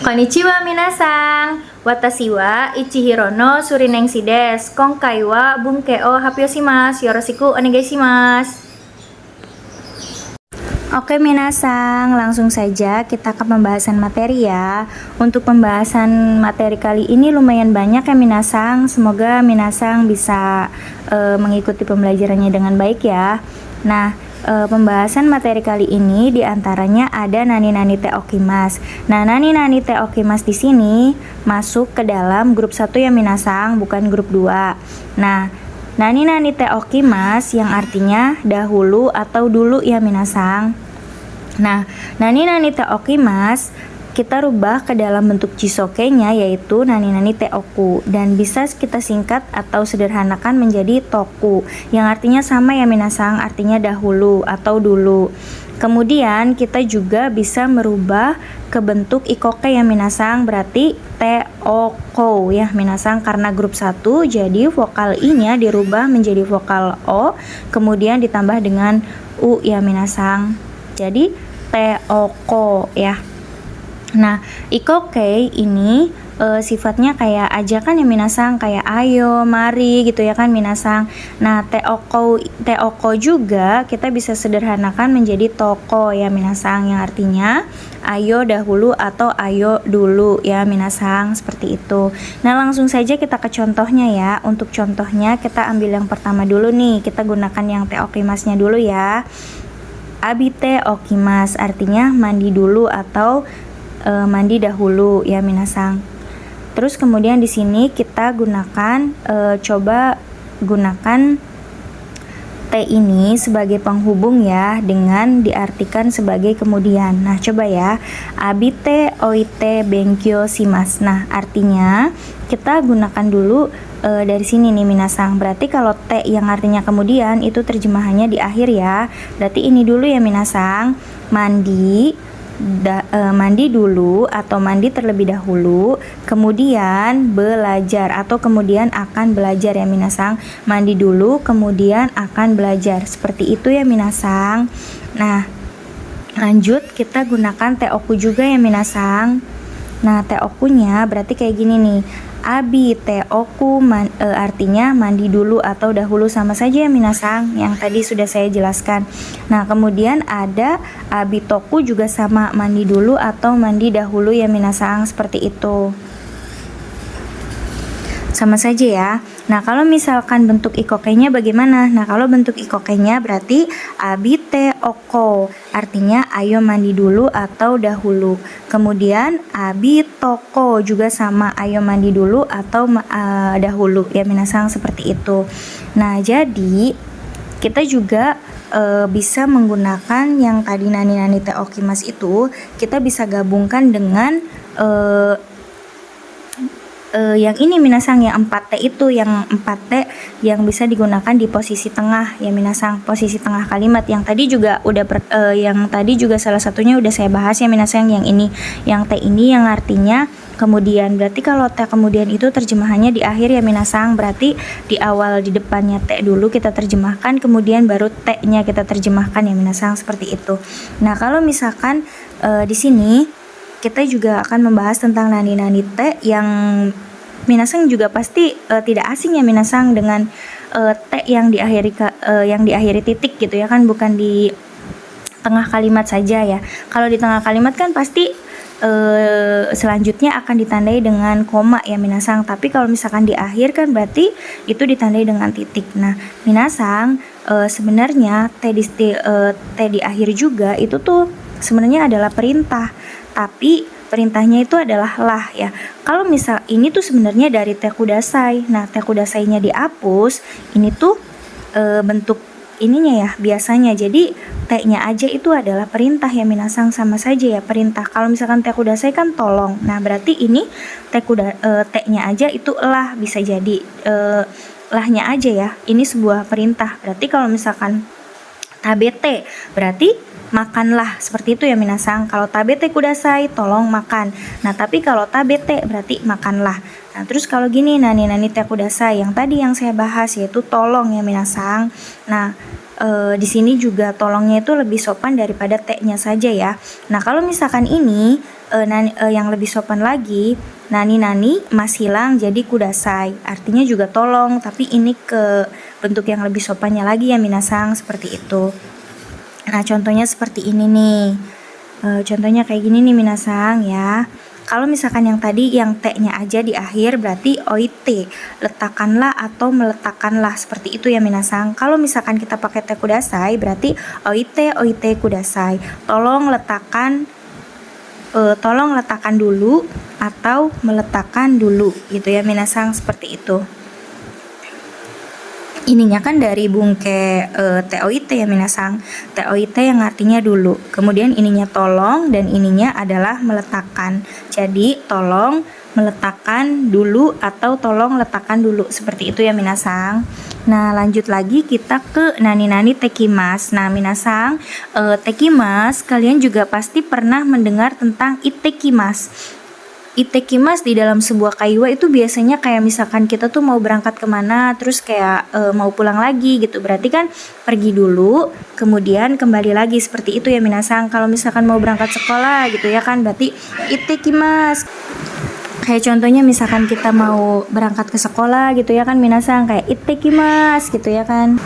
Konnichiwa minasang. Watashi wa Ichihiro no Surinengshi desu. Konkai wa bunke o hapioshimasu. Yoroshiku onegaishimasu. Oke minasang, langsung saja kita ke pembahasan materi ya. Untuk pembahasan materi kali ini lumayan banyak ya minasang. Semoga minasang bisa mengikuti pembelajarannya dengan baik ya. Nah, pembahasan materi kali ini diantaranya ada nani-nani te okimasu. Nah, nani-nani te okimasu di sini masuk ke dalam grup 1 ya minasang, bukan grup 2. Nah, nani-nani te okimasu yang artinya dahulu atau dulu ya minasang. Nah, nani-nani te okimasu kita rubah ke dalam bentuk jisoke-nya yaitu nani-nani te oku, dan bisa kita singkat atau sederhanakan menjadi toku yang artinya sama ya minasang, artinya dahulu atau dulu. Kemudian kita juga bisa merubah ke bentuk ikoke ya minasang, berarti te oko ya minasang, karena grup 1 jadi vokal i-nya dirubah menjadi vokal o, kemudian ditambah dengan u ya minasang. Jadi te oko ya. Nah, ikoke ini sifatnya kayak ajakan ya minasang, kayak ayo, mari gitu ya kan minasang. Nah, te oko juga kita bisa sederhanakan menjadi toko ya minasang, yang artinya ayo dahulu atau ayo dulu ya minasang, seperti itu. Nah, langsung saja kita ke contohnya ya. Untuk contohnya kita ambil yang pertama dulu nih, kita gunakan yang te okimasnya dulu ya. Abite okimasu artinya mandi dulu atau mandi dahulu ya minasang. Terus kemudian di sini kita gunakan coba gunakan te ini sebagai penghubung ya, dengan diartikan sebagai kemudian. Nah, coba ya. Abite oite benkyo shimasu. Nah, artinya kita gunakan dulu dari sini nih minasang. Berarti kalau te yang artinya kemudian itu terjemahannya di akhir ya. Berarti ini dulu ya minasang. Mandi dulu atau mandi terlebih dahulu, kemudian belajar atau kemudian akan belajar ya minasang. Mandi dulu kemudian akan belajar, seperti itu ya minasang. Nah, lanjut kita gunakan te oku juga ya minasang. Nah, te okunya berarti kayak gini nih. Abi te oku artinya mandi dulu atau dahulu, sama saja ya minasang, yang tadi sudah saya jelaskan. Nah, kemudian ada abi toku juga sama, mandi dulu atau mandi dahulu ya minasang, seperti itu. Sama saja ya. Nah, kalau misalkan bentuk ikoke-nya bagaimana? Nah, kalau bentuk ikoke-nya berarti abite oko, artinya ayo mandi dulu atau dahulu. Kemudian abi toko juga sama, ayo mandi dulu atau dahulu ya minasang, seperti itu. Nah, jadi kita juga bisa menggunakan yang tadi nani-nani te okimasu itu, kita bisa gabungkan dengan yang ini minasang, yang 4T itu, yang 4T yang bisa digunakan di posisi tengah ya minasang, posisi tengah kalimat. Yang tadi juga yang tadi juga salah satunya udah saya bahas ya minasang, yang ini, yang T ini yang artinya kemudian. Berarti kalau T kemudian itu terjemahannya di akhir ya minasang, berarti di awal di depannya T dulu kita terjemahkan, kemudian baru T-nya kita terjemahkan ya minasang, seperti itu. Nah, kalau misalkan di sini kita juga akan membahas tentang nani-nani te yang minasang juga pasti tidak asing ya minasang dengan te yang diakhiri titik gitu ya kan, bukan di tengah kalimat saja ya. Kalau di tengah kalimat kan pasti selanjutnya akan ditandai dengan koma ya minasang, tapi kalau misalkan di akhir kan berarti itu ditandai dengan titik. Nah, minasang sebenarnya te di akhir juga itu tuh sebenarnya adalah perintah, tapi perintahnya itu adalah lah ya. Kalau misal ini tuh sebenarnya dari te kudasai. Nah, te kudasai-nya dihapus, ini tuh bentuk ininya ya biasanya. Jadi te-nya aja itu adalah perintah ya minasang, sama saja ya perintah. Kalau misalkan te kudasai kan tolong. Nah, berarti ini te-nya aja itu lah, bisa jadi lahnya aja ya. Ini sebuah perintah. Berarti kalau misalkan tabete berarti makanlah, seperti itu ya minasang. Kalau tabete kudasai tolong makan. Nah, tapi kalau tabete berarti makanlah. Nah, terus kalau gini nani-nani te kudasai, yang tadi yang saya bahas yaitu tolong ya minasang. Nah, di sini juga tolongnya itu lebih sopan daripada te-nya saja ya. Nah, kalau misalkan ini yang lebih sopan lagi, nani mas hilang jadi kudasai, artinya juga tolong, tapi ini ke bentuk yang lebih sopannya lagi ya minasang, seperti itu. Nah contohnya seperti ini nih, contohnya kayak gini nih minasang ya. Kalau misalkan yang tadi yang T-nya aja di akhir berarti oite, letakkanlah atau meletakkanlah, seperti itu ya minasang. Kalau misalkan kita pakai te kudasai berarti oite kudasai, tolong letakkan dulu atau meletakkan dulu gitu ya minasang, seperti itu. Ininya kan dari bungke TOIT ya minasang, TOIT yang artinya dulu, kemudian ininya tolong dan ininya adalah meletakkan, jadi tolong meletakkan dulu atau tolong letakkan dulu, seperti itu ya minasang. Nah lanjut lagi kita ke nani tekimas. Nah minasang, tekimas kalian juga pasti pernah mendengar tentang itekimas. Itekimas di dalam sebuah kaiwa itu biasanya kayak misalkan kita tuh mau berangkat kemana, terus kayak mau pulang lagi gitu, berarti kan pergi dulu kemudian kembali lagi, seperti itu ya minasang. Kalau misalkan mau berangkat sekolah gitu ya kan, berarti itekimas. Kayak contohnya misalkan kita mau berangkat ke sekolah gitu ya kan minasang, kayak itekimas gitu ya kan.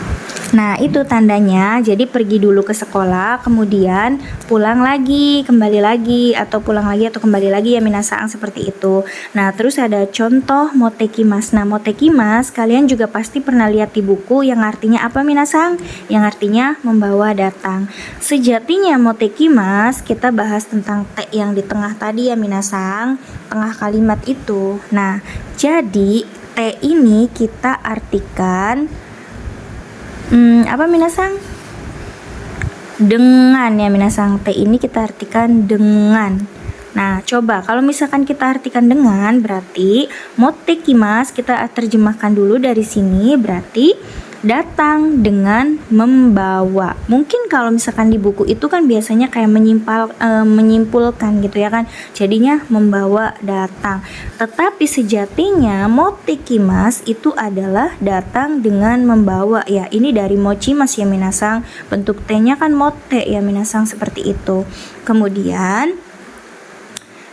Nah itu tandanya, jadi pergi dulu ke sekolah kemudian pulang lagi, kembali lagi, atau pulang lagi atau kembali lagi ya minasang, seperti itu. Nah terus ada contoh motekimas. Nah motekimas kalian juga pasti pernah lihat di buku, yang artinya apa minasang? Yang artinya membawa datang. Sejatinya motekimas kita bahas tentang te yang di tengah tadi ya minasang, tengah kalimat itu. Nah jadi te ini kita artikan apa minasang? Dengan ya minasang, te ini kita artikan dengan. Nah coba kalau misalkan kita artikan dengan, berarti motekimas kita terjemahkan dulu dari sini, berarti datang dengan membawa. Mungkin kalau misalkan di buku itu kan biasanya kayak menyimpulkan gitu ya kan, jadinya membawa datang. Tetapi sejatinya motekimas itu adalah datang dengan membawa ya. Ini dari mochimas ya minasang, bentuk T-nya kan mote ya minasang, seperti itu. Kemudian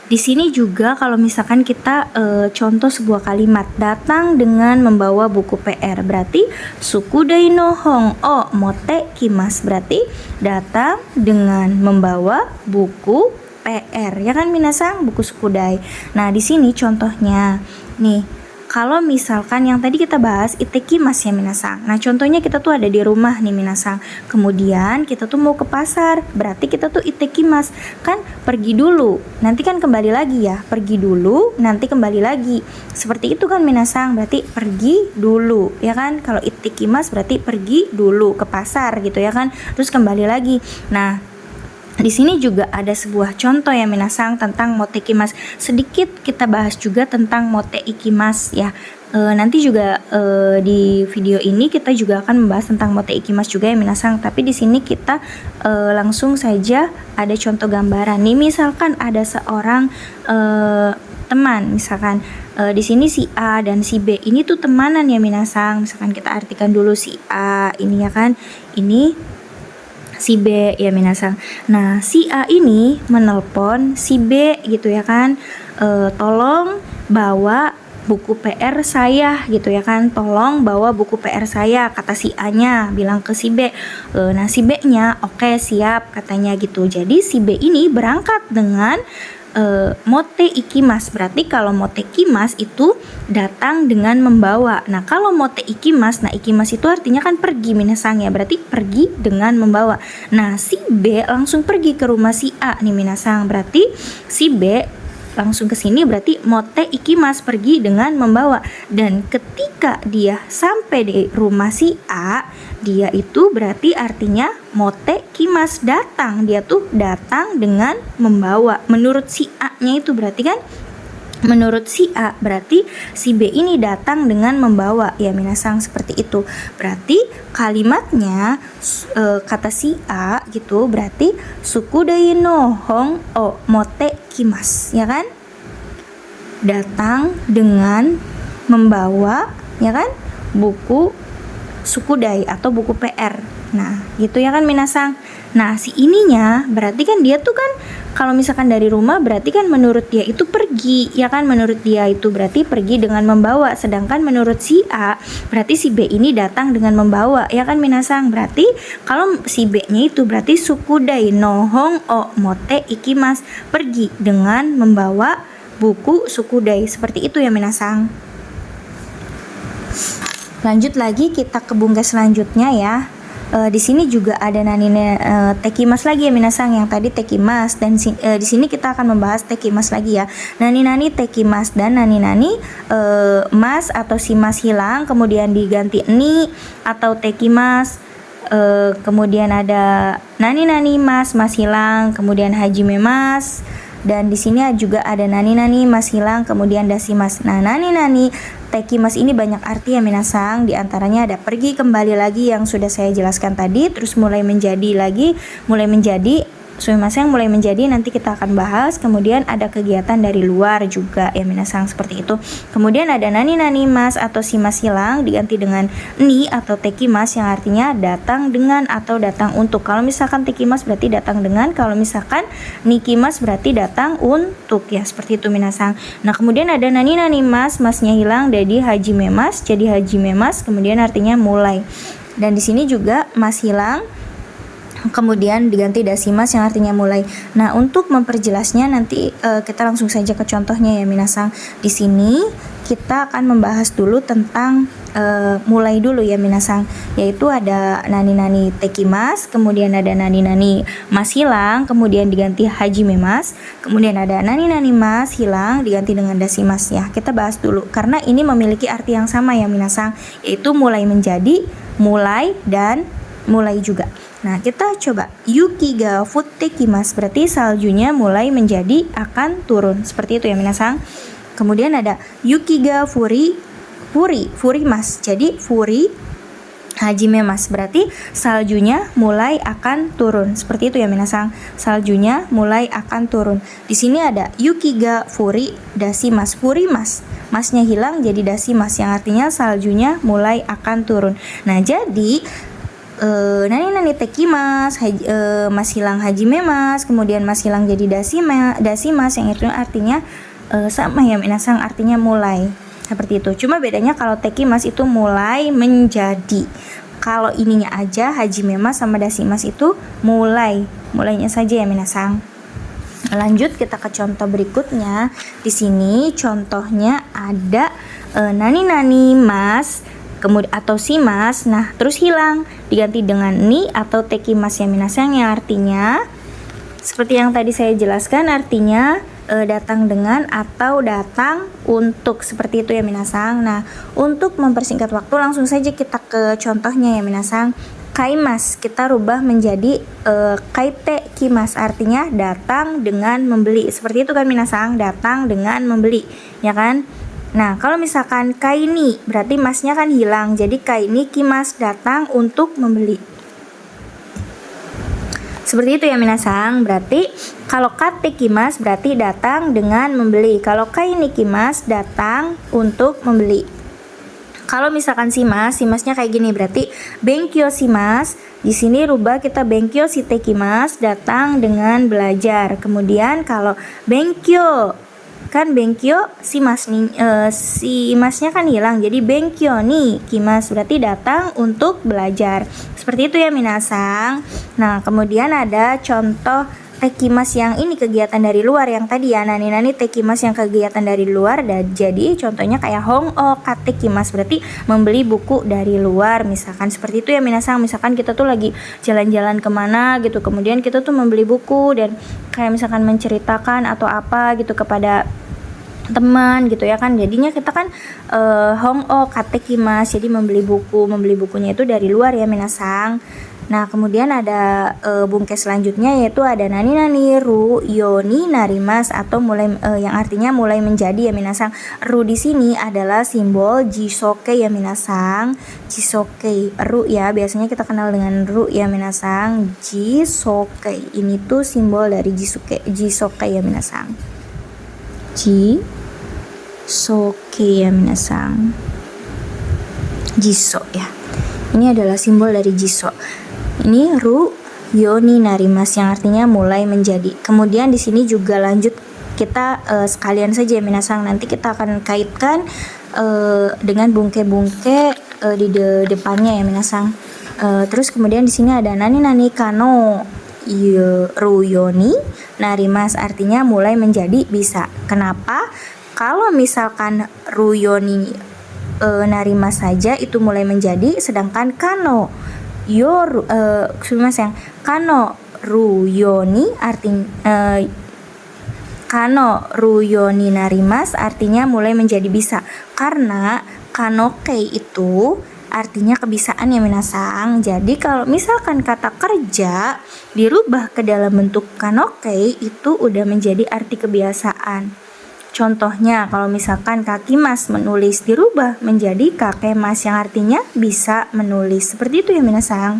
di sini juga kalau misalkan kita contoh sebuah kalimat, datang dengan membawa buku PR, berarti sukudai no hong o mote kimas, berarti datang dengan membawa buku PR ya kan minasang, buku sukudai. Nah di sini contohnya nih, kalau misalkan yang tadi kita bahas itekimas ya minasang. Nah contohnya kita tuh ada di rumah nih minasang, kemudian kita tuh mau ke pasar, berarti kita tuh itekimas, kan pergi dulu nanti kan kembali lagi ya, pergi dulu nanti kembali lagi, seperti itu kan minasang, berarti pergi dulu ya kan. Kalau itekimas berarti pergi dulu ke pasar gitu ya kan, terus kembali lagi. Nah di sini juga ada sebuah contoh ya minasang tentang motekimas. Sedikit kita bahas juga tentang moteikimas ya. Nanti juga di video ini kita juga akan membahas tentang moteikimas juga ya minasang. Tapi di sini kita langsung saja ada contoh gambaran. Nih misalkan ada seorang teman, misalkan di sini si A dan si B ini tuh temanan ya minasang. Misalkan kita artikan dulu si A ini ya kan, ini si B ya minasang. Nah si A ini menelpon si B gitu ya kan, tolong bawa buku PR saya gitu ya kan, tolong bawa buku PR saya, kata si A nya bilang ke si B. Nah si B nya oke, siap katanya gitu. Jadi si B ini berangkat dengan mote ikimas, berarti kalau mote kimas itu datang dengan membawa. Nah kalau mote ikimas, nah ikimas itu artinya kan pergi minasang ya, berarti pergi dengan membawa. Nah si B langsung pergi ke rumah si A nih minasang, berarti si B langsung ke sini, berarti mote ikimas, pergi dengan membawa. Dan ketika dia sampai di rumah si A, dia itu berarti artinya mote kimas, datang, dia tuh datang dengan membawa. Menurut si A-nya itu berarti kan, menurut si A berarti si B ini datang dengan membawa ya minasang, seperti itu. Berarti kalimatnya kata si A gitu, berarti sukudai no hong o mote kimas ya kan, datang dengan membawa ya kan buku sukudai atau buku PR. Nah gitu ya kan minasang. Nah, si ininya berarti kan dia tuh kan kalau misalkan dari rumah berarti kan menurut dia itu pergi, ya kan? Menurut dia itu berarti pergi dengan membawa. Sedangkan menurut si A berarti si B ini datang dengan membawa, ya kan minasang? Berarti kalau si B-nya itu berarti sukudai no hong o mote ikimasu, pergi dengan membawa buku sukudai. Seperti itu ya minasang. Lanjut lagi kita ke bungkus selanjutnya ya. Di sini juga ada nanine tekimas lagi ya minasang, yang tadi tekimas, dan di sini kita akan membahas tekimas lagi ya. Nani tekimas dan nani mas atau si mas hilang kemudian diganti ni atau tekimas. Kemudian ada nani mas hilang kemudian hajime mas. Dan di sini juga ada nani mas hilang kemudian dasimas. Nah, nani tekimas ini banyak arti ya minasang. Di antaranya ada pergi kembali lagi yang sudah saya jelaskan tadi, terus mulai menjadi sumimasen mulai menjadi nanti kita akan bahas. Kemudian ada kegiatan dari luar juga ya minasang, seperti itu. Kemudian ada nani mas atau si mas hilang diganti dengan ni atau tekimas yang artinya datang dengan atau datang untuk. Kalau misalkan tekimas berarti datang dengan, kalau misalkan nikimas berarti datang untuk ya, seperti itu minasang. Nah, kemudian ada nani mas, masnya hilang jadi hajime mas, kemudian artinya mulai. Dan di sini juga mas hilang kemudian diganti dasimas yang artinya mulai. Nah, untuk memperjelasnya nanti kita langsung saja ke contohnya ya minasang. Di sini kita akan membahas dulu tentang mulai dulu ya minasang, yaitu ada nani tekimas, kemudian ada nani mas hilang kemudian diganti hajime mas, kemudian ada nani mas hilang diganti dengan dasimas ya. Kita bahas dulu karena ini memiliki arti yang sama ya minasang, yaitu mulai menjadi, mulai, dan mulai juga. Nah, kita coba yuki ga futte kimasu, berarti saljunya mulai menjadi akan turun. Seperti itu ya minasang. Kemudian ada yuki ga furimasu. Jadi furi hajime mas, berarti saljunya mulai akan turun. Seperti itu ya minasang. Saljunya mulai akan turun. Di sini ada yuki ga furi dasimas. Furimas, masnya hilang jadi dasimas yang artinya saljunya mulai akan turun. Nah, jadi nani tekimas, mas hilang hajime mas, kemudian mas hilang jadi dasimas yang itu artinya sama ya minasang, artinya mulai. Seperti itu. Cuma bedanya kalau tekimas itu mulai menjadi. Kalau ininya aja hajime mas sama dasimas itu mulainya saja ya minasang. Lanjut kita ke contoh berikutnya. Di sini contohnya ada nani mas kemudian atau si mas, nah terus hilang diganti dengan ni atau tekimas ya minasang, yang artinya seperti yang tadi saya jelaskan, artinya datang dengan atau datang untuk, seperti itu ya minasang. Nah, untuk mempersingkat waktu langsung saja kita ke contohnya ya minasang. Kaimas kita rubah menjadi kaite kimas, artinya datang dengan membeli. Seperti itu kan minasang, datang dengan membeli ya kan. Nah, kalau misalkan kaini berarti masnya kan hilang, jadi kaini kimas datang untuk membeli. Seperti itu ya minasang. Berarti kalau kate kimas berarti datang dengan membeli. Kalau kaini kimas datang untuk membeli. Kalau misalkan si masnya kayak gini berarti benkyo simas. Di sini rubah kita benkyo shite kimas, datang dengan belajar. Kemudian kalau benkyo kan benkyo si masnya kan hilang, jadi benkyo nih kimas berarti datang untuk belajar. Seperti itu ya minasang. Nah, kemudian ada contoh tekimas yang ini kegiatan dari luar, yang tadi ya nani tekimas yang kegiatan dari luar. Dan jadi contohnya kayak hong o kate kimas berarti membeli buku dari luar, misalkan seperti itu ya minasang. Misalkan kita tuh lagi jalan-jalan kemana gitu, kemudian kita tuh membeli buku dan kayak misalkan menceritakan atau apa gitu kepada teman gitu ya kan, jadinya kita kan hong o kate kimas, jadi membeli bukunya itu dari luar ya minasang. Nah, kemudian ada bungkus selanjutnya, yaitu ada nani ru yoni narimas atau mulai yang artinya mulai menjadi ya minasang. Ru di sini adalah simbol jisoke ya minasang. Jisoke ru ya, biasanya kita kenal dengan ru ya minasang. Jisoke ini tuh simbol dari jisoke ya minasang. Jisoke ya minasang. Jiso ya. Ini adalah simbol dari jiso. Ini ru yoni narimas yang artinya mulai menjadi. Kemudian di sini juga lanjut kita sekalian saja minasang, nanti kita akan kaitkan dengan bungke-bungke di depannya ya minasang. Terus kemudian di sini ada nani kano ruyoni narimas artinya mulai menjadi bisa. Kenapa? Kalau misalkan ruyoni narimas saja itu mulai menjadi, sedangkan kano kano ruyoni artinya kano ruyoni narimas artinya mulai menjadi bisa, karena kanokei itu artinya kebisaan ya minasang. Jadi kalau misalkan kata kerja dirubah ke dalam bentuk kanokei itu udah menjadi arti kebiasaan. Contohnya kalau misalkan kakimas menulis dirubah menjadi kakemas yang artinya bisa menulis. Seperti itu ya minasang.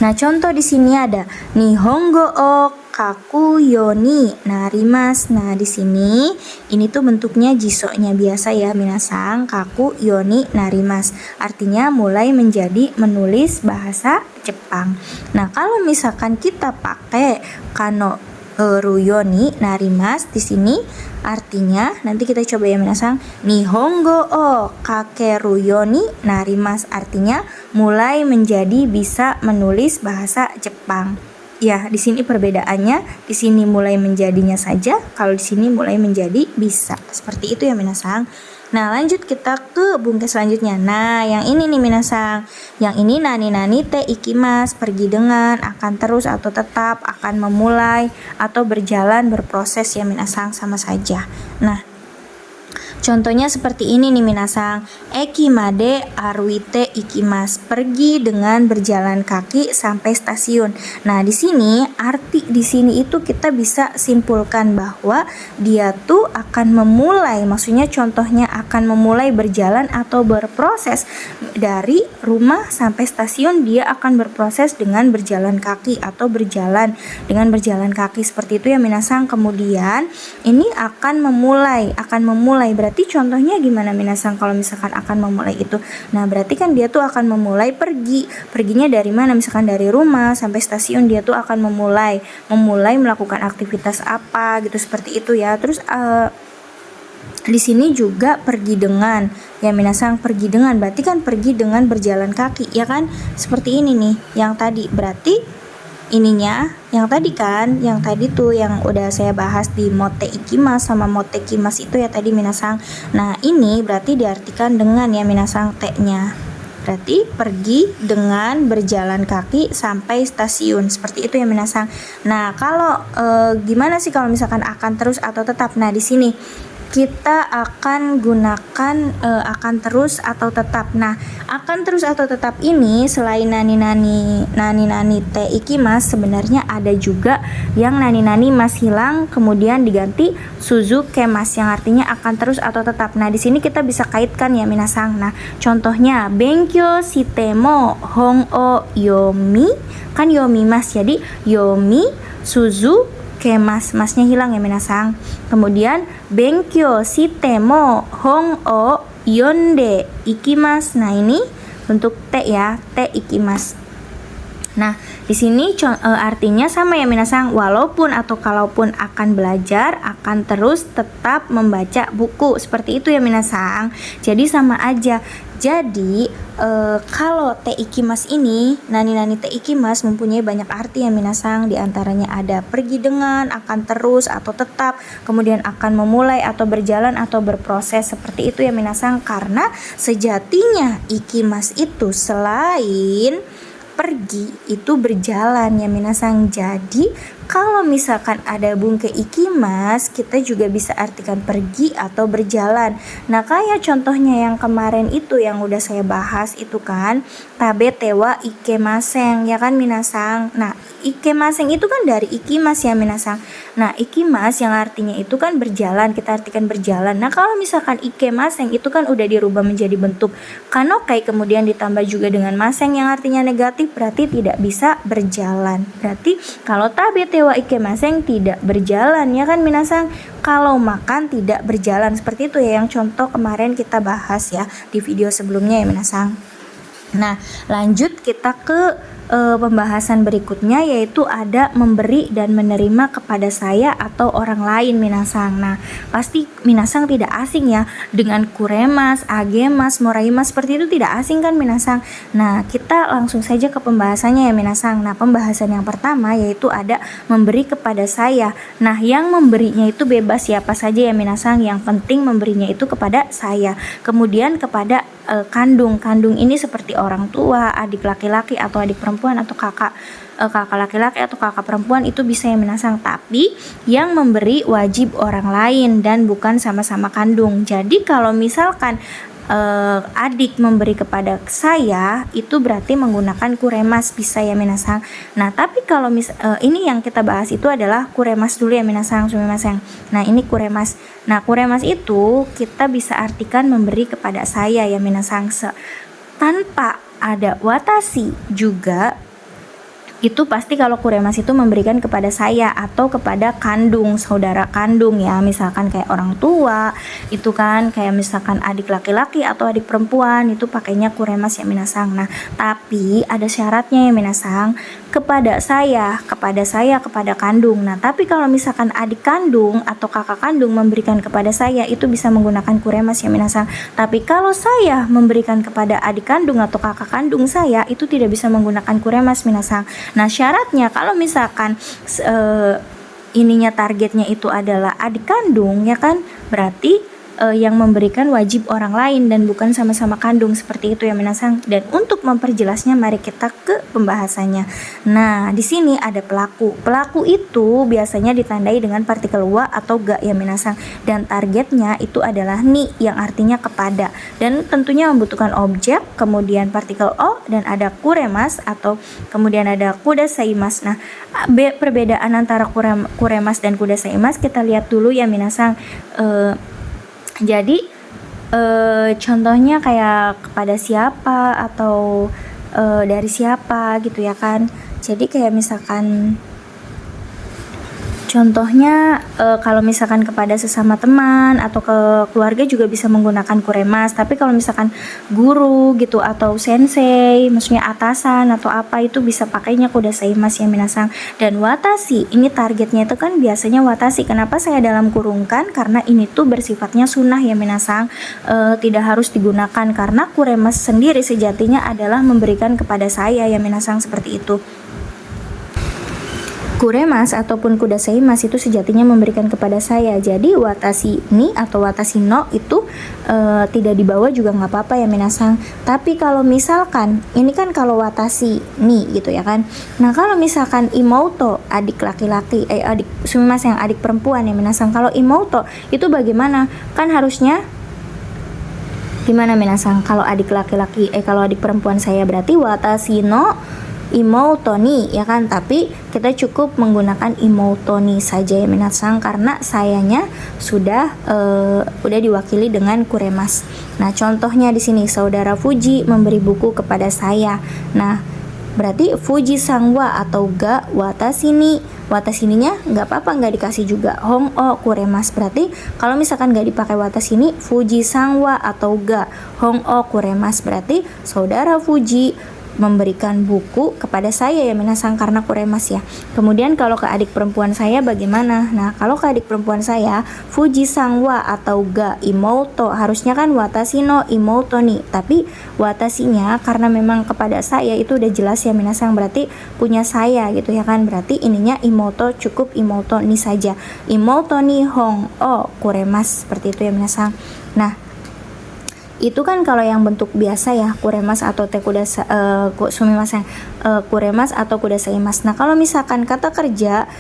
Nah, contoh di sini ada nihongo o kaku yoni narimas. Nah, di sini ini tuh bentuknya jisoknya biasa ya minasang, kaku yoni narimas. Artinya mulai menjadi menulis bahasa Jepang. Nah, kalau misalkan kita pakai kano ruyoni narimas di sini artinya nanti kita coba ya minasang, nihongo o kakeru yoni narimas artinya mulai menjadi bisa menulis bahasa Jepang. Ya, di sini perbedaannya, di sini mulai menjadinya saja, kalau di sini mulai menjadi bisa. Seperti itu ya minasang. Nah, lanjut kita ke bungke selanjutnya. Nah, yang ini nih minasang. Yang ini nani te ikimas, pergi dengan, akan terus atau tetap, akan memulai atau berjalan, berproses ya minasang, sama saja. Nah, contohnya seperti ini nih minasang. Eki made aruite ikimas, pergi dengan berjalan kaki sampai stasiun. Nah, di sini arti di sini itu kita bisa simpulkan bahwa dia tuh akan memulai, maksudnya contohnya akan memulai berjalan atau berproses dari rumah sampai stasiun, dia akan berproses dengan berjalan kaki atau berjalan dengan berjalan kaki seperti itu ya minasang. Kemudian ini akan memulai berarti contohnya gimana minasang kalau misalkan akan memulai itu? Nah, berarti kan dia tuh akan memulai perginya dari mana? Misalkan dari rumah sampai stasiun, dia tuh akan memulai melakukan aktivitas apa gitu, seperti itu ya. Terus di sini juga pergi dengan ya minasang, pergi dengan berarti kan pergi dengan berjalan kaki ya kan, seperti ini nih yang tadi. Berarti ininya yang tadi tuh yang udah saya bahas di mote ikimas sama mote kimas itu ya tadi minasang. Nah, ini berarti diartikan dengan ya minasang te-nya. Berarti pergi dengan berjalan kaki sampai stasiun. Seperti itu ya minasang. Nah, kalau gimana sih kalau misalkan akan terus atau tetap? Nah, di sini kita akan gunakan akan terus atau tetap. Nah, akan terus atau tetap ini selain nani te ikimas, sebenarnya ada juga yang nani mas hilang kemudian diganti suzuke mas yang artinya akan terus atau tetap. Nah, di sini kita bisa kaitkan ya minasang. Nah, contohnya benkyo shitemo hong o yomi, kan yomi mas, jadi yomi suzu kemas, masnya hilang ya minasang. Kemudian benkyo shitemo hong o yonde ikimas. Nah, ini bentuk te ya, te ikimas. Nah, di sini artinya sama ya minasang, walaupun atau kalaupun akan belajar, akan terus tetap membaca buku. Seperti itu ya minasang. Jadi sama aja. Jadi kalau te ikimas ini, nani te ikimas mempunyai banyak arti ya minasang. Di antaranya ada pergi dengan, akan terus atau tetap, kemudian akan memulai atau berjalan atau berproses. Seperti itu ya minasang, karena sejatinya ikimas itu selain pergi itu berjalan ya minasang. Jadi kalau misalkan ada bungke ikimas, kita juga bisa artikan pergi atau berjalan. Nah, kayak contohnya yang kemarin itu yang udah saya bahas itu kan, tabe tewa ikemaseng ya kan minasang. Nah, ikemaseng itu kan dari ikimas ya minasang. Nah, ikimas yang artinya itu kan berjalan, kita artikan berjalan. Nah, kalau misalkan ikemaseng itu kan udah dirubah menjadi bentuk kanokai kemudian ditambah juga dengan maseng yang artinya negatif, berarti tidak bisa berjalan. Berarti kalau tabe tewa ikemaseng tidak berjalan ya kan minasang. Kalau makan tidak berjalan, seperti itu ya yang contoh kemarin kita bahas ya di video sebelumnya ya minasang. Nah, lanjut kita ke pembahasan berikutnya, yaitu ada memberi dan menerima kepada saya atau orang lain minasang. Nah, pasti minasang tidak asing ya dengan kuremas, agemas, moraimas, seperti itu tidak asing kan minasang. Nah, kita langsung saja ke pembahasannya ya minasang. Nah, pembahasan yang pertama yaitu ada memberi kepada saya. Nah, yang memberinya itu bebas siapa saja ya minasang, yang penting memberinya itu kepada saya. Kemudian kepada kandung ini seperti orang tua, adik laki-laki atau adik perempuan, atau kakak laki-laki atau kakak perempuan, itu bisa ya minasang. Tapi yang memberi wajib orang lain dan bukan sama-sama kandung. Jadi kalau misalkan adik memberi kepada saya, itu berarti menggunakan kuremas, bisa ya minasang. Nah, tapi kalau ini yang kita bahas itu adalah kuremas dulu ya minasang, sumimasen. Nah, ini kuremas. Nah, kuremas itu kita bisa artikan memberi kepada saya ya minasang, tanpa ada watashi juga. Itu pasti kalau kuremas itu memberikan kepada saya atau kepada kandung, saudara kandung ya, misalkan kayak orang tua itu kan, kayak misalkan adik laki-laki atau adik perempuan, itu pakainya kuremas ya minasang. Nah, tapi ada syaratnya ya minasang, kepada saya kepada kandung. Nah, tapi kalau misalkan adik kandung atau kakak kandung memberikan kepada saya, itu bisa menggunakan kuremas ya minasang. Tapi kalau saya memberikan kepada adik kandung atau kakak kandung saya, itu tidak bisa menggunakan kuremas minasang. Nah, syaratnya kalau misalkan ininya targetnya itu adalah adik kandung ya kan, berarti yang memberikan wajib orang lain dan bukan sama-sama kandung, seperti itu ya minasang. Dan untuk memperjelasnya, mari kita ke pembahasannya. Nah, di sini ada pelaku. Pelaku itu biasanya ditandai dengan partikel wa atau ga ya minasang, dan targetnya itu adalah ni, yang artinya kepada, dan tentunya membutuhkan objek, kemudian partikel o, dan ada kuremas atau kemudian ada kudasaimas. Nah, perbedaan antara kuremas dan kudasaimas kita lihat dulu ya minasang. Jadi contohnya kayak kepada siapa atau dari siapa gitu ya kan. Jadi kayak misalkan contohnya kalau misalkan kepada sesama teman atau ke keluarga juga bisa menggunakan kuremas. Tapi kalau misalkan guru gitu atau sensei, maksudnya atasan atau apa, itu bisa pakainya kudasaimas ya minasang. Dan watashi, ini targetnya itu kan biasanya watashi. Kenapa saya dalam kurungkan? Karena ini tuh bersifatnya sunnah ya minasang, tidak harus digunakan, karena kuremas sendiri sejatinya adalah memberikan kepada saya ya minasang, seperti itu. Kuremas ataupun kudasaimas itu sejatinya memberikan kepada saya. Jadi watashi ni atau watashi no itu tidak dibawa juga nggak apa-apa ya minasang. Tapi kalau misalkan ini kan kalau watashi ni gitu ya kan. Nah, kalau misalkan imouto, adik laki-laki, adik sumimasen, adik perempuan ya minasang. Kalau imouto itu bagaimana? Kan harusnya gimana minasang? Kalau adik laki-laki, kalau adik perempuan saya berarti watashi no imouto ni ya kan, tapi kita cukup menggunakan imouto ni saja ya minasang, karena sayanya sudah diwakili dengan kuremas. Nah, contohnya di sini saudara Fuji memberi buku kepada saya. Nah, berarti Fuji sangwa atau ga watashi ni, watashi ni-nya nggak apa-apa, nggak dikasih juga hong o kuremas. Berarti kalau misalkan nggak dipakai watashi ni, Fuji sangwa atau ga hong o kuremas, berarti saudara Fuji memberikan buku kepada saya ya minasang, karena kuremas ya. Kemudian kalau ke adik perempuan saya bagaimana? Nah, kalau ke adik perempuan saya, Fuji sangwa atau ga imouto, harusnya kan watashi no imouto ni, tapi watashinya karena memang kepada saya itu udah jelas ya minasang, berarti punya saya gitu ya kan. Berarti ininya imouto, cukup imouto ni saja. Imouto ni hong o kuremas, seperti itu ya minasang. Nah, itu kan kalau yang bentuk biasa ya, kuremas atau sumimasen, kuremas atau kudasaimas. Nah, kalau misalkan kata kerja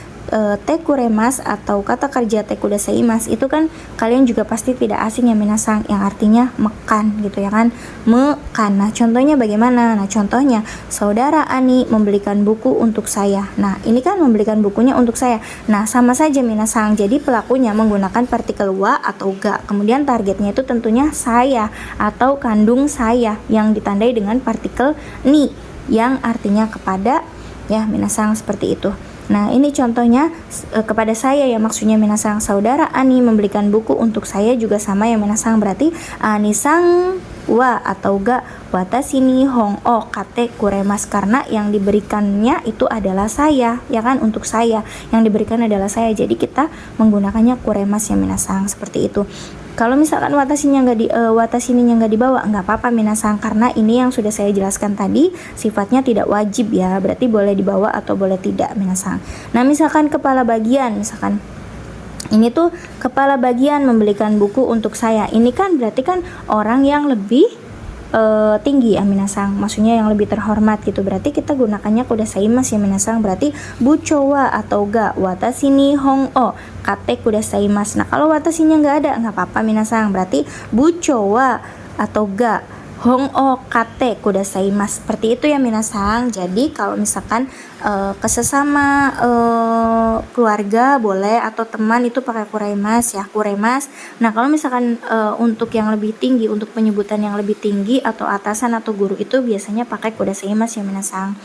te kuremas atau kata kerja te kudasaimas, itu kan kalian juga pasti tidak asing ya minasang, yang artinya makan gitu ya kan, makan. Nah, contohnya bagaimana? Nah, contohnya saudara Ani membelikan buku untuk saya. Nah, ini kan membelikan bukunya untuk saya. Nah, sama saja minasang, jadi pelakunya menggunakan partikel wa atau ga, kemudian targetnya itu tentunya saya atau kandung saya yang ditandai dengan partikel ni yang artinya kepada ya minasang, seperti itu. Nah, ini contohnya kepada saya ya, maksudnya minasang saudara Ani membelikan buku untuk saya juga sama ya minasang, berarti anisang wa atau ga watashi ni hong o kate kuremasu, karena yang diberikannya itu adalah saya ya kan, untuk saya yang diberikan adalah saya, jadi kita menggunakannya kuremasu ya minasang, seperti itu. Kalau misalkan watasinya nggak dibawa, nggak apa-apa minasang, karena ini yang sudah saya jelaskan tadi sifatnya tidak wajib ya, berarti boleh dibawa atau boleh tidak minasang. Nah, misalkan kepala bagian, misalkan ini tuh kepala bagian membelikan buku untuk saya, ini kan berarti kan orang yang lebih tinggi ya minasang, maksudnya yang lebih terhormat gitu, berarti kita gunakannya kudasaimasu ya minasang, berarti bucowa atau ga watashi ni hong o kate kudasaimasu. Nah, kalau watasinya nggak ada nggak apa-apa minasang, berarti bucowa atau ga hong o kate kudasaimasu, seperti itu ya minasang. Jadi kalau misalkan kesesama keluarga boleh, atau teman itu pakai kuremasu ya, kuremas. Nah, kalau misalkan untuk yang lebih tinggi, untuk penyebutan yang lebih tinggi atau atasan atau guru itu biasanya pakai kudasaimasu ya minasang,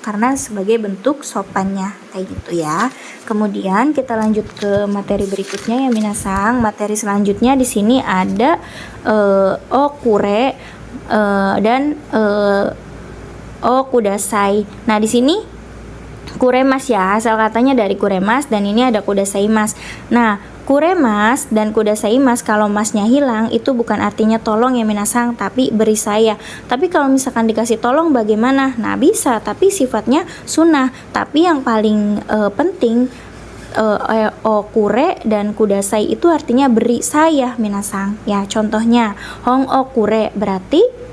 karena sebagai bentuk sopannya kayak gitu ya. Kemudian kita lanjut ke materi berikutnya ya minasang. Materi selanjutnya di sini ada okure dan kudasai. Nah, di sini kuremas ya, asal katanya dari kuremas, dan ini ada kudasaimas. Nah, kuremas dan kudasaimas, kalau masnya hilang itu bukan artinya tolong ya minasang, tapi beri saya. Tapi kalau misalkan dikasih tolong bagaimana? Nah, bisa, tapi sifatnya sunnah. Tapi yang paling penting okure dan kudasai itu artinya beri saya minasang ya. Contohnya hong okure berarti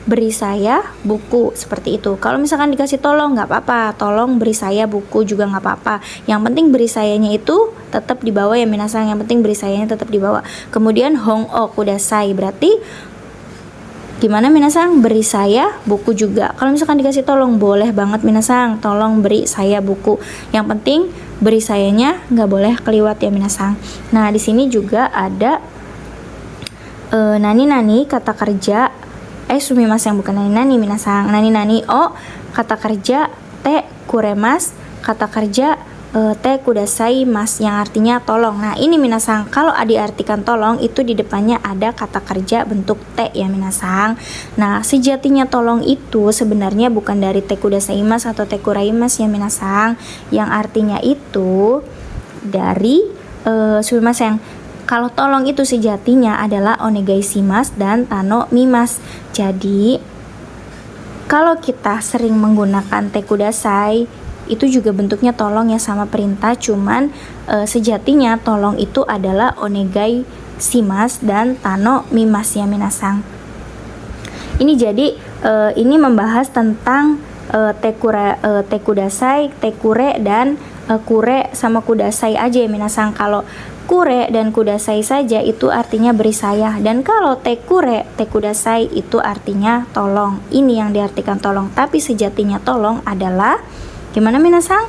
beri saya buku, seperti itu. Kalau misalkan dikasih tolong nggak apa-apa, tolong beri saya buku juga nggak apa-apa, yang penting beri sayanya itu tetap dibawa ya minasang, yang penting beri sayanya tetap dibawa. Kemudian hong o kudasai berarti gimana minasang, beri saya buku juga. Kalau misalkan dikasih tolong boleh banget minasang, tolong beri saya buku, yang penting beri sayanya nggak boleh keliwat ya minasang. Nah, di sini juga ada nani kata kerja sumimasu yang bukan nani minasang. Nani o kata kerja te kuremas, kata kerja te kudasai mas, yang artinya tolong. Nah, ini minasang, kalau diartikan tolong itu di depannya ada kata kerja bentuk te ya minasang. Nah, sejatinya tolong itu sebenarnya bukan dari te kudasai mas atau te kuraimas ya minasang, yang artinya itu dari sumimasu yang kalau tolong itu sejatinya adalah onegai shimasu dan tano mimas. Jadi kalau kita sering menggunakan te kudasai itu juga bentuknya tolong ya, sama perintah, cuman sejatinya tolong itu adalah onegai shimasu dan tano mimas ya minasang. Ini jadi ini membahas tentang te kudasai, te kure, dan kure sama kudasai aja ya minasang. Kalau kure dan kudasai saja itu artinya beri saya, dan kalau te kure, te kudasai itu artinya tolong. Ini yang diartikan tolong, tapi sejatinya tolong adalah gimana minasang?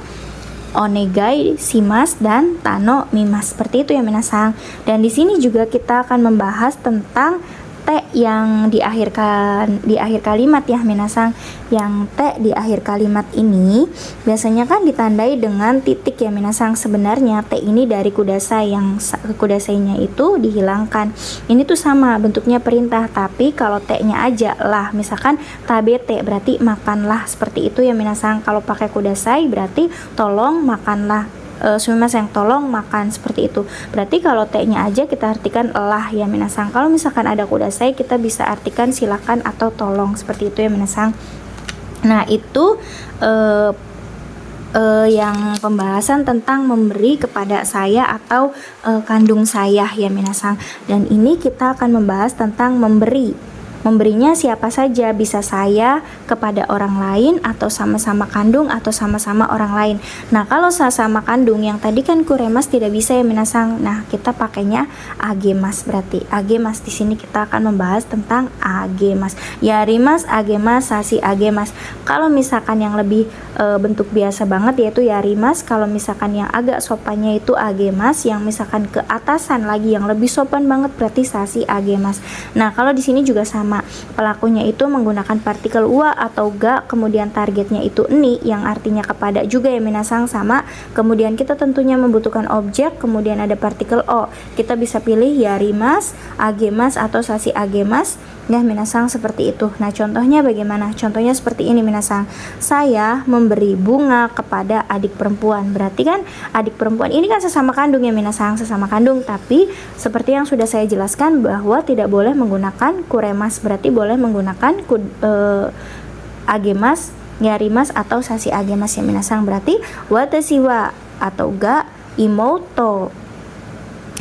Onegai shimasu dan tano mimas, seperti itu ya minasang. Dan di sini juga kita akan membahas tentang te yang di akhir kalimat ya minasang. Yang te di akhir kalimat ini biasanya kan ditandai dengan titik ya minasang. Sebenarnya te ini dari kudasai, yang kudasainya itu dihilangkan. Ini tuh sama bentuknya perintah, tapi kalau te-nya aja lah, misalkan tabete berarti makanlah, seperti itu ya minasang. Kalau pakai kudasai berarti tolong makanlah, sumimasu yang tolong makan, seperti itu. Berarti kalau te-nya aja kita artikan lah ya minasang. Kalau misalkan ada kudasai kita bisa artikan silakan atau tolong, seperti itu ya minasang. Nah, itu yang pembahasan tentang memberi kepada saya atau kandung saya ya minasang. Dan ini kita akan membahas tentang memberi. Memberinya siapa saja, bisa saya kepada orang lain, atau sama-sama kandung, atau sama-sama orang lain. Nah, kalau sama kandung yang tadi kan kuremas tidak bisa ya minasang. Nah, kita pakainya agemas, berarti agemas. Di sini kita akan membahas tentang agemas. Yarimas, agemas, sasi agemas. Kalau misalkan yang lebih bentuk biasa banget yaitu yarimas. Kalau misalkan yang agak sopannya itu agemas. Yang misalkan ke atasan lagi yang lebih sopan banget berarti sasi agemas. Nah, kalau di sini juga sama sama. Pelakunya itu menggunakan partikel wa atau ga, kemudian targetnya itu ni yang artinya kepada juga ya minasang sama. Kemudian kita tentunya membutuhkan objek, kemudian ada partikel o. Kita bisa pilih yarimas, agemas atau sasi agemas ya minasang, seperti itu. Nah, contohnya bagaimana? Contohnya seperti ini minasang. Saya memberi bunga kepada adik perempuan. Berarti kan adik perempuan ini kan sesama kandung ya minasang, sesama kandung, tapi seperti yang sudah saya jelaskan bahwa tidak boleh menggunakan kuremas, berarti boleh menggunakan agemas, yarimas atau sasi agemas ya minasang. Berarti watashi wa atau ga imoto.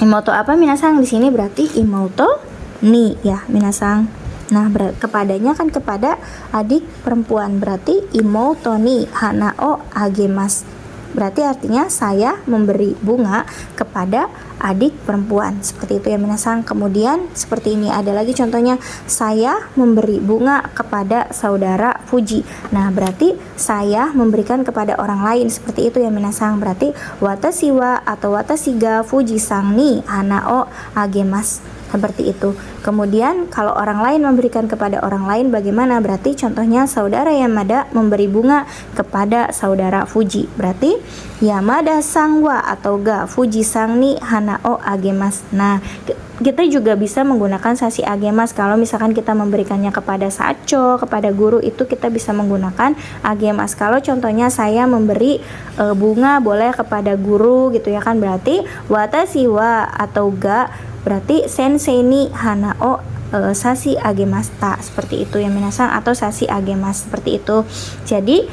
Imoto apa minasang? Di sini berarti imoto ni ya minasang. Nah, kepadanya kan kepada adik perempuan, berarti imoto ni hanao agemas. Berarti artinya saya memberi bunga kepada adik perempuan. Seperti itu ya minasang. Kemudian seperti ini ada lagi contohnya, saya memberi bunga kepada saudara Fuji. Nah, berarti saya memberikan kepada orang lain. Seperti itu ya minasang. Berarti watashi wa atau watashi ga Fuji sang ni hanao agemas. Seperti itu. Kemudian kalau orang lain memberikan kepada orang lain bagaimana? Berarti contohnya saudara Yamada memberi bunga kepada saudara Fuji. Berarti Yamada sang wa atau ga Fuji sang ni hanao agemas. Nah, kita juga bisa menggunakan sasi agemas kalau misalkan kita memberikannya kepada sacho, kepada guru, itu kita bisa menggunakan agemas. Kalau contohnya saya memberi bunga boleh kepada guru gitu ya kan, berarti watashi wa atau ga berarti sensei ni hanao sasi agemasta, seperti itu ya minasang, atau sasi agemas, seperti itu. Jadi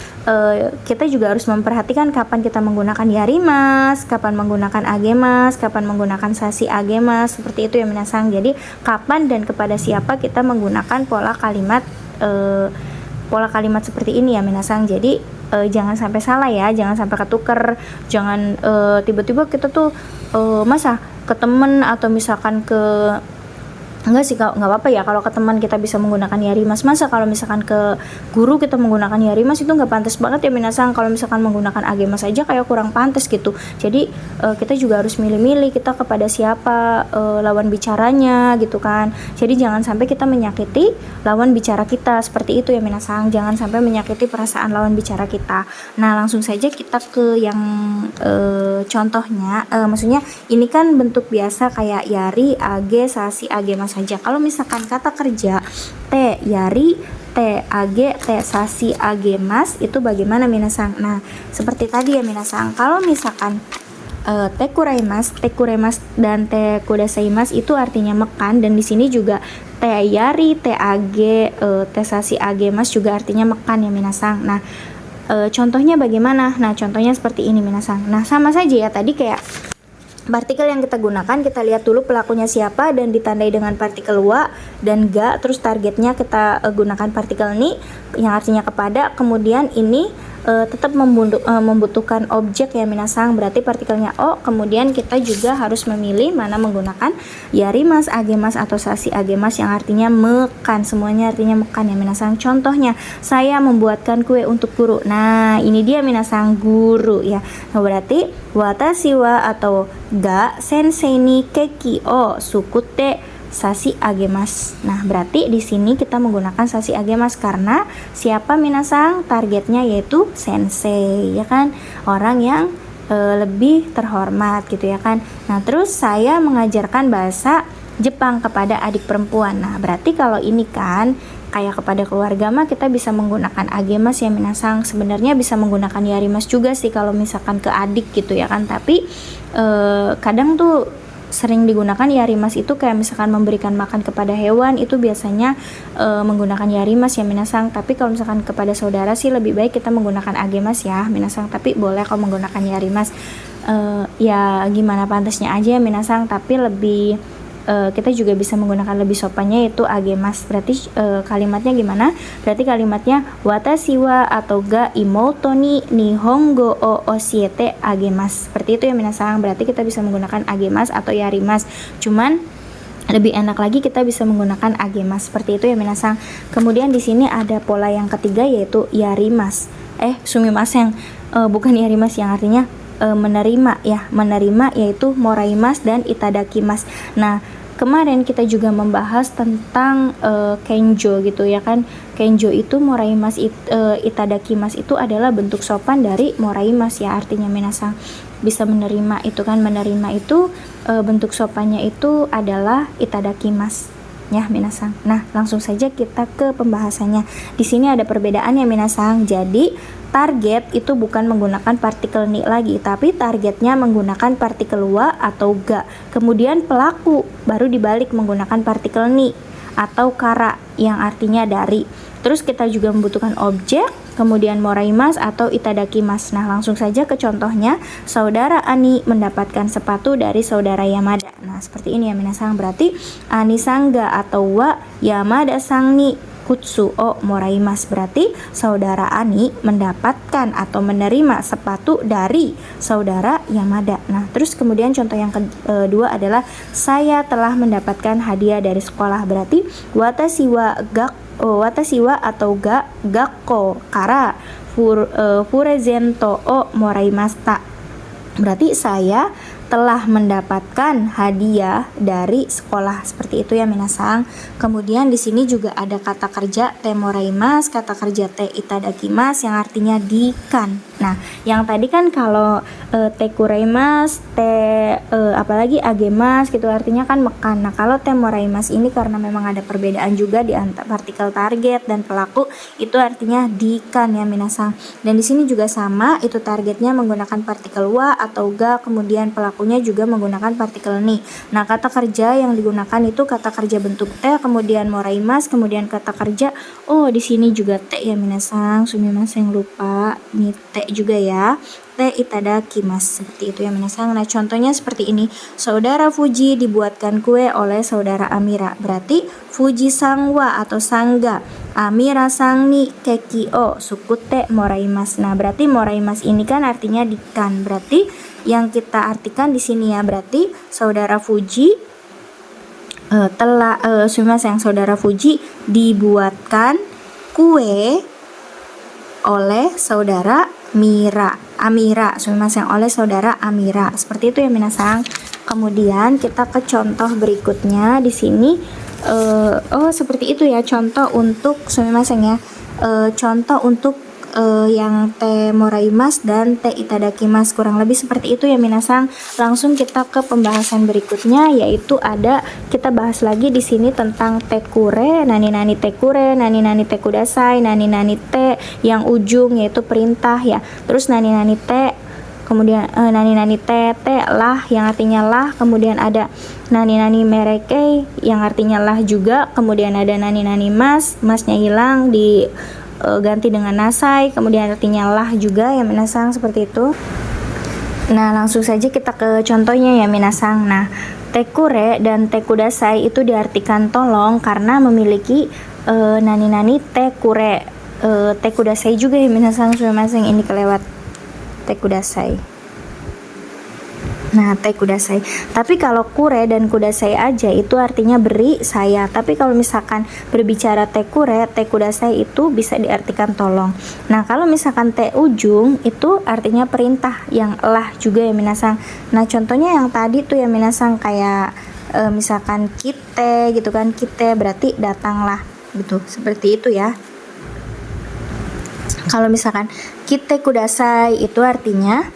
kita juga harus memperhatikan kapan kita menggunakan yarimas, kapan menggunakan agemas, kapan menggunakan sasi agemas, seperti itu ya minasang. Jadi kapan dan kepada siapa kita menggunakan pola kalimat seperti ini ya minasang. Jadi jangan sampai salah ya, jangan sampai ketuker, jangan tiba-tiba kita tuh masa ke temen atau misalkan ke enggak sih, nggak apa-apa ya kalau ke teman kita bisa menggunakan yarimas. Masa kalau misalkan ke guru kita menggunakan yarimas, itu nggak pantas banget ya minasang. Kalau misalkan menggunakan agemas aja kayak kurang pantas gitu. Jadi kita juga harus milih-milih kita kepada siapa lawan bicaranya gitu kan. Jadi jangan sampai kita menyakiti lawan bicara kita, seperti itu ya minasang. Jangan sampai menyakiti perasaan lawan bicara kita. Nah, langsung saja kita ke yang contohnya. Maksudnya ini kan bentuk biasa kayak yari, age, sasi, agemas saja. Kalau misalkan kata kerja te yari, te age, te sasi agemas, itu bagaimana minasang? Nah, seperti tadi ya minasang. Kalau misalkan te kuraimas dan te kudasaimas itu artinya makan, dan di sini juga te yari, te age, te sasi agemas juga artinya makan ya minasang. Nah, contohnya bagaimana? Nah, contohnya seperti ini minasang. Nah, sama saja ya tadi kayak partikel yang kita gunakan, kita lihat dulu pelakunya siapa dan ditandai dengan partikel wa dan ga, terus targetnya kita gunakan partikel ni yang artinya kepada, kemudian ini tetap membutuhkan objek ya minasang, berarti partikelnya o, kemudian kita juga harus memilih mana menggunakan yarimas, agemas atau sasi agemas yang artinya makan, semuanya artinya makan ya minasang. Contohnya, saya membuatkan kue untuk guru. Nah, ini dia minasang, guru ya. Nah, berarti watashi wa atau ga sensei ni keki o sukute sasi agemas. Nah, berarti di sini kita menggunakan sasi agemas karena siapa minasang? Targetnya yaitu sensei ya kan, orang yang lebih terhormat gitu ya kan. Nah, terus saya mengajarkan bahasa Jepang kepada adik perempuan. Nah, berarti kalau ini kan kayak kepada keluarga mah kita bisa menggunakan agemas ya minasang. Sebenarnya bisa menggunakan yarimas juga sih kalau misalkan ke adik gitu ya kan, tapi kadang tuh sering digunakan yarimas itu kayak misalkan memberikan makan kepada hewan, itu biasanya menggunakan yarimas ya minasang. Tapi kalau misalkan kepada saudara sih lebih baik kita menggunakan agemas ya minasang, tapi boleh kalau menggunakan yarimas ya gimana pantasnya aja ya minasang, tapi lebih kita juga bisa menggunakan lebih sopannya yaitu agemas. Berarti kalimatnya gimana? Berarti kalimatnya watashi wa atau ga imoto ni nihongo o oshiete agemas. Seperti itu ya minasang. Berarti kita bisa menggunakan agemas atau yarimas. Cuman lebih enak lagi kita bisa menggunakan agemas. Seperti itu ya minasang. Kemudian di sini ada pola yang ketiga yaitu yarimas. Sumimasen. Bukan yarimas yang artinya menerima ya, menerima yaitu moraimas dan itadakimas. Nah, kemarin kita juga membahas tentang kenjo gitu ya kan. Kenjo itu moraimasu itadakimasu itu adalah bentuk sopan dari moraimasu ya, artinya minasang bisa menerima itu kan, menerima itu bentuk sopannya itu adalah itadakimasu ya minasang. Nah, langsung saja kita ke pembahasannya. Di sini ada perbedaan ya minasang. Jadi, target itu bukan menggunakan partikel ni lagi, tapi targetnya menggunakan partikel wa atau ga. Kemudian pelaku baru dibalik menggunakan partikel ni atau kara yang artinya dari. Terus kita juga membutuhkan objek, kemudian moraimasu atau itadakimasu. Nah, langsung saja ke contohnya. Saudara Ani mendapatkan sepatu dari saudara Yamada. Nah, seperti ini ya minasang. Berarti Ani sangga atau wa Yamada sang ni kutsu o moraimasu. Berarti saudara Ani mendapatkan atau menerima sepatu dari saudara Yamada. Nah, terus kemudian contoh yang kedua adalah saya telah mendapatkan hadiah dari sekolah. Berarti watashi wa atau gakko kara purezento o moraimashita. Berarti saya telah mendapatkan hadiah dari sekolah. Seperti itu ya minasang. Kemudian di sini juga ada kata kerja te moraimasu, kata kerja te itadakimasu yang artinya dikan. Nah, yang tadi kan kalau te kuraimasu, te apalagi agemas gitu artinya kan makan. Nah, kalau te moraimasu ini karena memang ada perbedaan juga di antara partikel target dan pelaku, itu artinya dikan ya minasang. Dan di sini juga sama, itu targetnya menggunakan partikel wa atau ga, kemudian pelakunya juga menggunakan partikel ni. Nah, kata kerja yang digunakan itu kata kerja bentuk te, kemudian moraimasu, kemudian kata kerja di sini juga te ya minasang. Sumimasen yang lupa, ini te juga ya. Te itadakimasu, seperti itu ya minasang. Nah, contohnya seperti ini. Saudara Fuji dibuatkan kue oleh saudara Amira. Berarti Fuji sangwa atau sangga Amira sang ni keki o sukute moraimasu. Nah, berarti moraimasu ini kan artinya dikan. Berarti yang kita artikan di sini ya, berarti saudara Fuji saudara Fuji dibuatkan kue oleh saudara Amira, oleh saudara Amira. Seperti itu ya minasang. Kemudian kita ke contoh berikutnya di sini. Seperti itu ya contoh untuk ya. Contoh untuk yang te moraimasu dan te itadakimasu, kurang lebih seperti itu ya minasang. Langsung kita ke pembahasan berikutnya, yaitu ada kita bahas lagi di sini tentang tekure, nani tekure, nani tekudasai, nani te yang ujung yaitu perintah ya. Terus nani te, kemudian nani te lah yang artinya lah, kemudian ada nani mereke yang artinya lah juga, kemudian ada nani masnya hilang di ganti dengan nasai, kemudian artinya lah juga ya minasang, seperti itu. Nah, langsung saja kita ke contohnya ya minasang. Nah, tekure dan tekudasai itu diartikan tolong karena memiliki nani tekure. Tekudasai juga ya minasang, sumimasen ini kelewat tekudasai. Nah, te kudasai. Tapi kalau kure dan kudasai aja itu artinya beri saya. Tapi kalau misalkan berbicara te kure, te kudasai itu bisa diartikan tolong. Nah, kalau misalkan te ujung itu artinya perintah yang lah juga ya minasang. Nah, contohnya yang tadi tuh ya minasang kayak misalkan kite gitu kan, kite berarti datanglah gitu. Seperti itu ya. Kalau misalkan kite kudasai itu artinya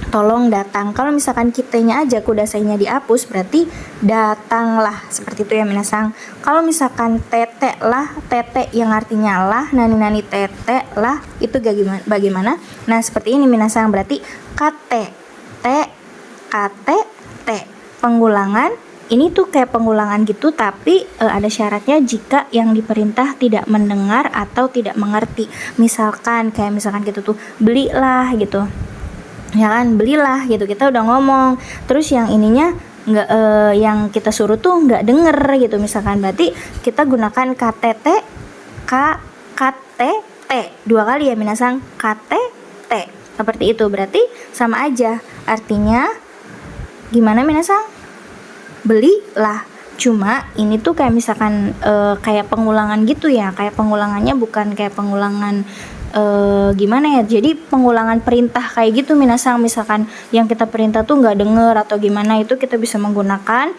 tolong datang. Kalau misalkan kitanya aja kudasainya dihapus berarti datanglah, seperti itu ya minasang. Kalau misalkan tete lah, tete yang artinya lah, nani tete lah, itu bagaimana? Nah, seperti ini minasang, berarti kate te pengulangan. Ini tuh kayak pengulangan gitu, tapi ada syaratnya jika yang diperintah tidak mendengar atau tidak mengerti. Misalkan gitu tuh, belilah gitu. Ya kan, belilah gitu, kita udah ngomong, terus yang ininya nggak, yang kita suruh tuh nggak denger gitu misalkan, berarti kita gunakan ktt, dua kali ya minasang, ktt, seperti itu. Berarti sama aja artinya, gimana minasang? Belilah. Cuma ini tuh kayak misalkan kayak pengulangan gitu ya, kayak pengulangannya bukan kayak pengulangan gimana ya, jadi pengulangan perintah kayak gitu minasang. Misalkan yang kita perintah tuh nggak denger atau gimana, itu kita bisa menggunakan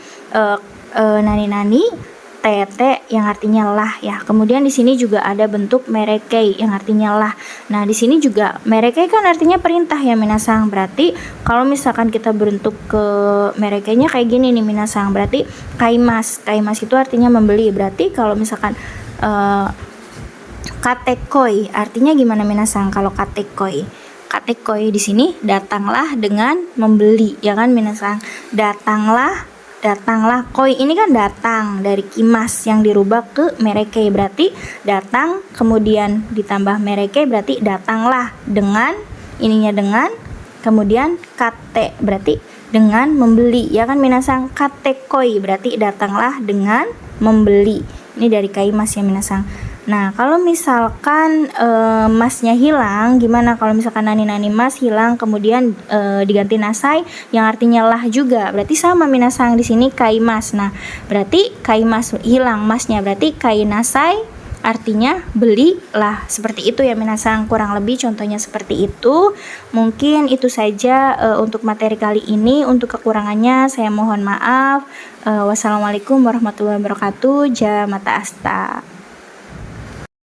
nani-nani tete yang artinya lah ya. Kemudian di sini juga ada bentuk merekei yang artinya lah. Nah, di sini juga merekei kan artinya perintah ya minasang. Berarti kalau misalkan kita bentuk ke merekeinya kayak gini nih minasang, berarti kaimas. Kaimas itu artinya membeli. Berarti kalau misalkan katekoi artinya gimana minasang? Kalau katekoi, katekoi di sini datanglah dengan membeli ya kan minasang. Datanglah koi ini kan datang dari kimas yang dirubah ke mereke, berarti datang kemudian ditambah mereke berarti datanglah dengan ininya dengan kemudian kate berarti dengan membeli ya kan minasang. Kate koi berarti datanglah dengan membeli. Ini dari kaimas ya minasang. Nah, kalau misalkan masnya hilang, gimana kalau misalkan nani-nani mas hilang kemudian diganti nasai yang artinya lah juga. Berarti sama minasang di sini kaimas. Nah, berarti kaimas hilang masnya, berarti kai nasai artinya belilah. Seperti itu ya minasang, kurang lebih contohnya seperti itu. Mungkin itu saja untuk materi kali ini. Untuk kekurangannya saya mohon maaf. Wassalamualaikum warahmatullahi wabarakatuh. Ja mata asta.